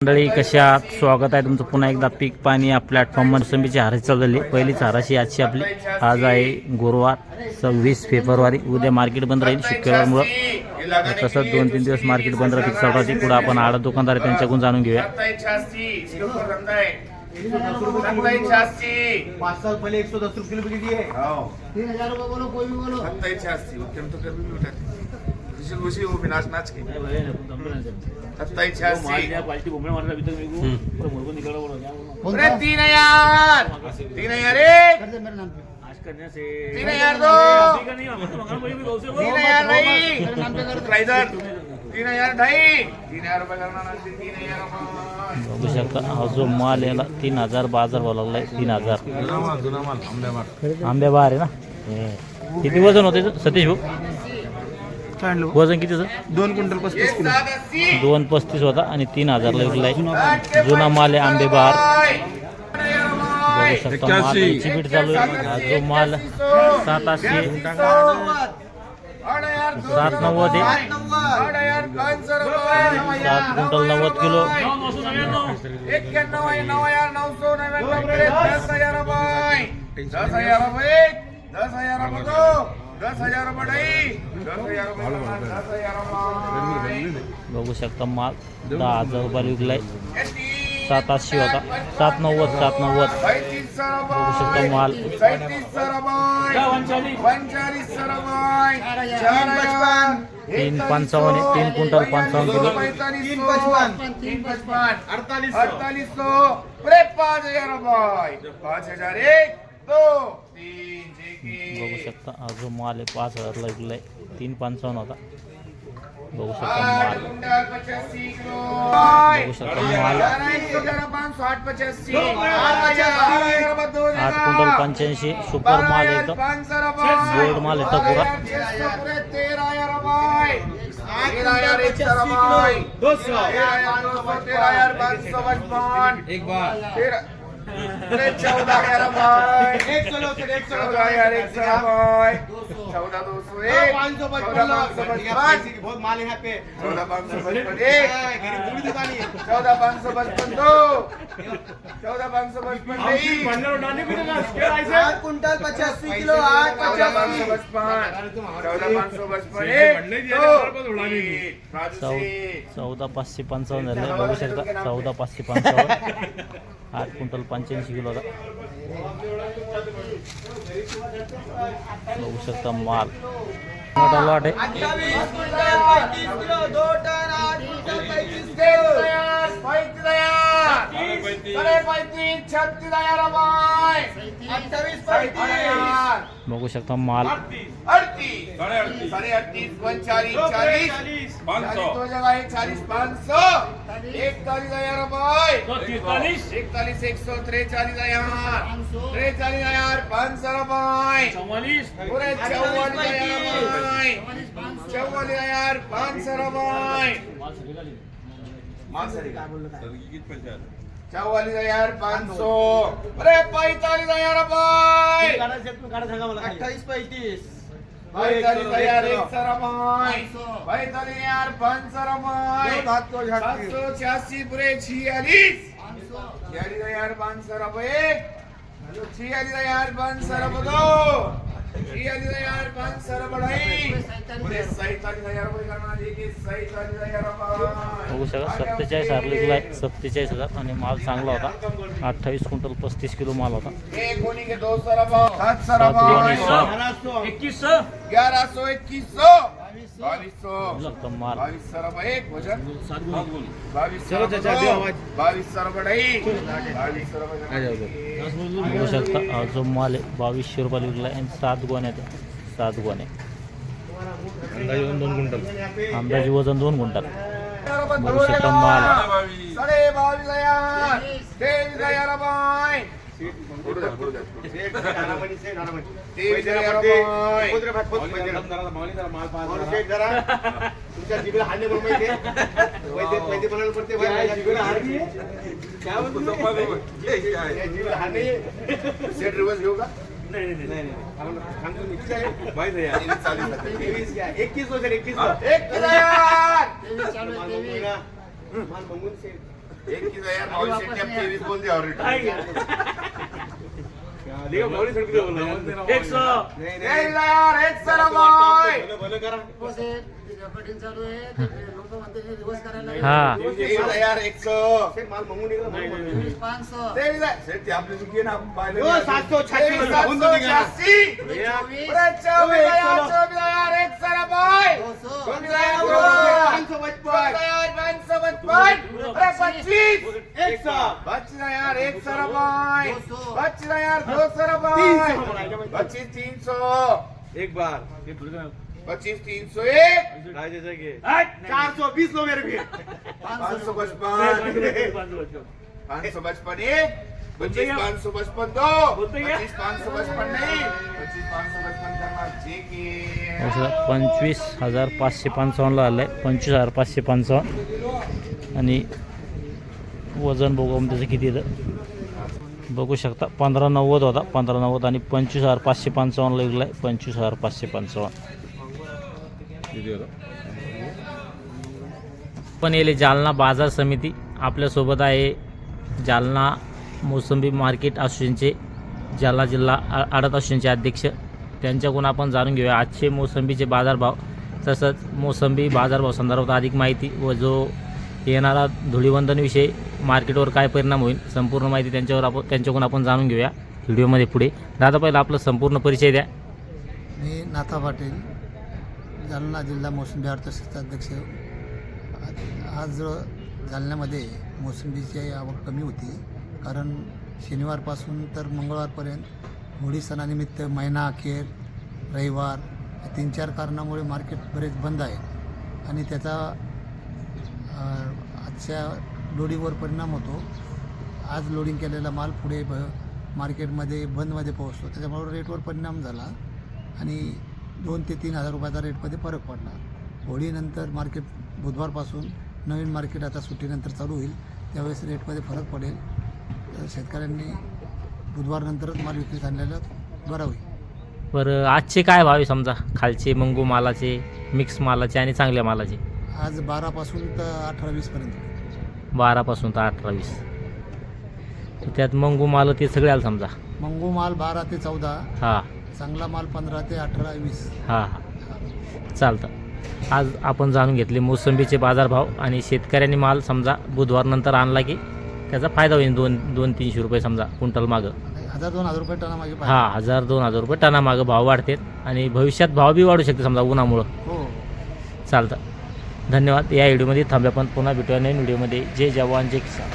मंडळी कशा आहात? स्वागत आहे तुमचं पुन्हा एकदा पीक पाणी या प्लॅटफॉर्मवर समितीची हराशी चालू झाली. पहिलीच हराशी आजची आपली. आज आहे गुरुवार 26 फेब्रुवारी. उद्या मार्केट बंद राहील शुक्रवारमुळं. तसंच 2-3 दिवस मार्केट बंद राहते चालू राहते. पुढे आपण आडत दुकानदार त्यांच्याकडून जाणून घेऊया. 5 साल पहले 110 रुपये किलो बिकी थी है। 3000 रुपये बोलो, कोई भी बोलो। 87 वो केम तो कर भी उठा खुशी वो विनाश नाच के 87 क्वालिटी घूमने वाला अभी तक मेरे को पूरा मुर्गो निकला बोला क्या बोला अरे 3000 3000 एक कर दे मेरे नाम पे। आज करने से 3000 दो अभी का नहीं मंगा कोई भी गौ से 3000 नहीं मेरे नाम पे कर दे। ट्राइजर 3000 ढाई 3000 रुपये करना ना 3000 बघू शकता हा जो माल याला 3000 बाजार भाव लागलाय. 3000 आंबे बार आहे ना. किती वजन होते सतीश भाऊ? वजन कितीचं? 2 क्विंटल 35 किलो। 235 होता आणि 3000 ला विकलाय. जुना माल आहे आंबे बहार. बघू शकता माल बीट चालू आहे. हा जो माल 780 790 आहे. 7 क्विंटल 90 किलो. 10,000 बघू शकता माल 10,000 रुपयाला विकलाय. 780 होता. 790 790 बघू शकता माल 355 3 क्विंटल 55 किलो. 5,000 रुपये 5,000 1 2 3 बघू शकता हा जो माल आहे 5,000 ला विकलाय. 355 होता. बघू शकता माल. बघू शकता माल 8 क्विंटल 85 सुपर माल आहे. एकदम गोल्ड माल आहे पुरा. 13,555 एक बार 14,000 रुपये 14,000 बहुत माल है यहाँ पे। 14,555 8 क्विंटल 85 किलो 14,555 झाले. बघू शकता 14,555 8 क्विंटल 85 किलो होता. बघू शकता माल मोठा लॉट आहे. 28 quintal 35 kilo 2 ton 8 quintal 35 kilo 28 35 बघू शकता माल 38 38 39 40 500 दो जगह 40 500 41,000 रुपये 41 143,000 500 रुपये पूरे 44,000 500 रुपये 44,500 अरे 45,000 रुपये 28 35 45,000 100 रुपये 45,000 500 रुपये 786 पूरे 46,500 रुपये 46,500 रुपये 46,500 रुपये पूरे 47,000 रुपये करना देखिए 47,000 रुपये बघू शकता 47,000 विकलाय. 47,000 आणि माल चांगला होता. 28 क्विंटल 35 किलो माल होता. एक गोनी के 200 रुपये 700 रुपये 2100 1100 2100 2200 लगता माल 2200 रुपये एक वजन 2200 चलो चाचा, दो आवाज. 2200 रुपये ढाई 2200 रुपये बघू शकता हा जो माल आहे 2200 रुपयाला विकलाय. आणि 7 गोण्या आहेत. 7 गोण्या अंदाजे 2 क्विंटल अंदाजे वजन 2 क्विंटल. बघू शकता माल 22,000 23,000 रुपये 23,000 रुपये तुमच्या जिगला हाडले म्हणून माहिती आहे पैसे बनायला पडते जिगला हाडली काय जिगला हाडले सेट रिवर्स घेऊ का नहीं नहीं नहीं सांगतो मी किती आहे माहित आहे 21 21 1,000 चालू आहे, 23. माल बघून 21,000 923 बोल दिया और देखो भावनी सड़क पे बोल रहा है 100 नहीं यार 100 भाई भले करा हो सेठ, ते रेकॉर्डिंग चालू आहे ते लोक म्हणते हे रिवर्स करायला हा 23,100 सेठ माल मागून निघा नाही 500 सेठ ते आपली चुकी आहे ना आपण पाहिलं हो, 786 होऊन तो निघा. 786 भैया, अरे 24,000 100 भाई 200 एक बार 25,301 राजे जगे 420 लो मेरे भी 555 555 25,555 दो बोलते क्या? 25,555 नहीं 25,555 करना जी की असं 25,555 आलं आहे 25,555 आणि वजन बघू त्याचं किती येतं बघू शकता 1590 होता 1590 आणि 25,555 विकला आहे 25,555 पण येले जालना बाजार समिती आपल्यासोबत आहे जालना मोसंबी मार्केट असोसिएशनचे जालना जिल्हा आडत असोसिएशनचे अध्यक्ष त्यांच्याकडून आपण जाणून घेऊया आजचे मोसंबीचे बाजारभाव तसंच मोसंबी बाजारभाव संदर्भात अधिक माहिती व जो येणारा धुळीवंदनविषयी मार्केटवर काय परिणाम होईल संपूर्ण माहिती त्यांच्याकडून आपण जाणून घेऊया व्हिडिओमध्ये पुढे. दादा पहिला आपला संपूर्ण परिचय द्या. मी नाथा पाटील जालना जिल्हा मोसंबी अर्थशास्त्र अध्यक्ष. आज जालन्यामध्ये मोसंबीची आवक कमी होती कारण शनिवारपासून तर मंगळवारपर्यंत होळी सणानिमित्त महिना अखेर रविवार या 3-4 कारणामुळे मार्केट बरेच बंद आहे आणि त्याचा आजच्या लोडिंगवर परिणाम होतो. आज लोडिंग केलेला माल पुढे मार्केटमध्ये बंदमध्ये पोहोचतो त्याच्यामुळे रेटवर परिणाम झाला आणि 2,000 ते 3,000 रुपयाचा रेटमध्ये फरक पडला. होळीनंतर मार्केट बुधवारपासून नवीन मार्केट आता सुट्टीनंतर चालू होईल त्यावेळेस रेटमध्ये फरक पडेल. तर शेतकऱ्यांनी बुधवारनंतरच माल विक्रीस आणलेला बरा होईल. बरं आजचे काय भाव आहे समजा खालचे मंगू मालाचे मिक्स मालाचे आणि चांगल्या मालाचे? आज 12 पासून तर 18-20 पर्यंत. 12 पासून तर 18-20. त्यात मंगू माल ते सगळे आलं समजा. मंगू माल 12 ते 14, हां चांगला माल 15 ते 18-20. हां हां चालतं. आज आपण जाणून घेतले मोसंबीचे बाजारभाव आणि शेतकऱ्यांनी माल समजा बुधवारनंतर आणला की त्याचा फायदा होईल 200-300 रुपये समजा क्विंटल मागं. 1,000-2,000 रुपये टनामागे पाहिजे. हां 1,000-2,000 रुपये टनामागं भाव वाढतात आणि भविष्यात भाव बी वाढू शकते समजा उन्हामुळं. हो. चालतं. धन्यवाद. या व्हिडिओमध्ये थांबल्या पण पुन्हा भेटूया नवीन व्हिडिओमध्ये. जय जवान जय किसान.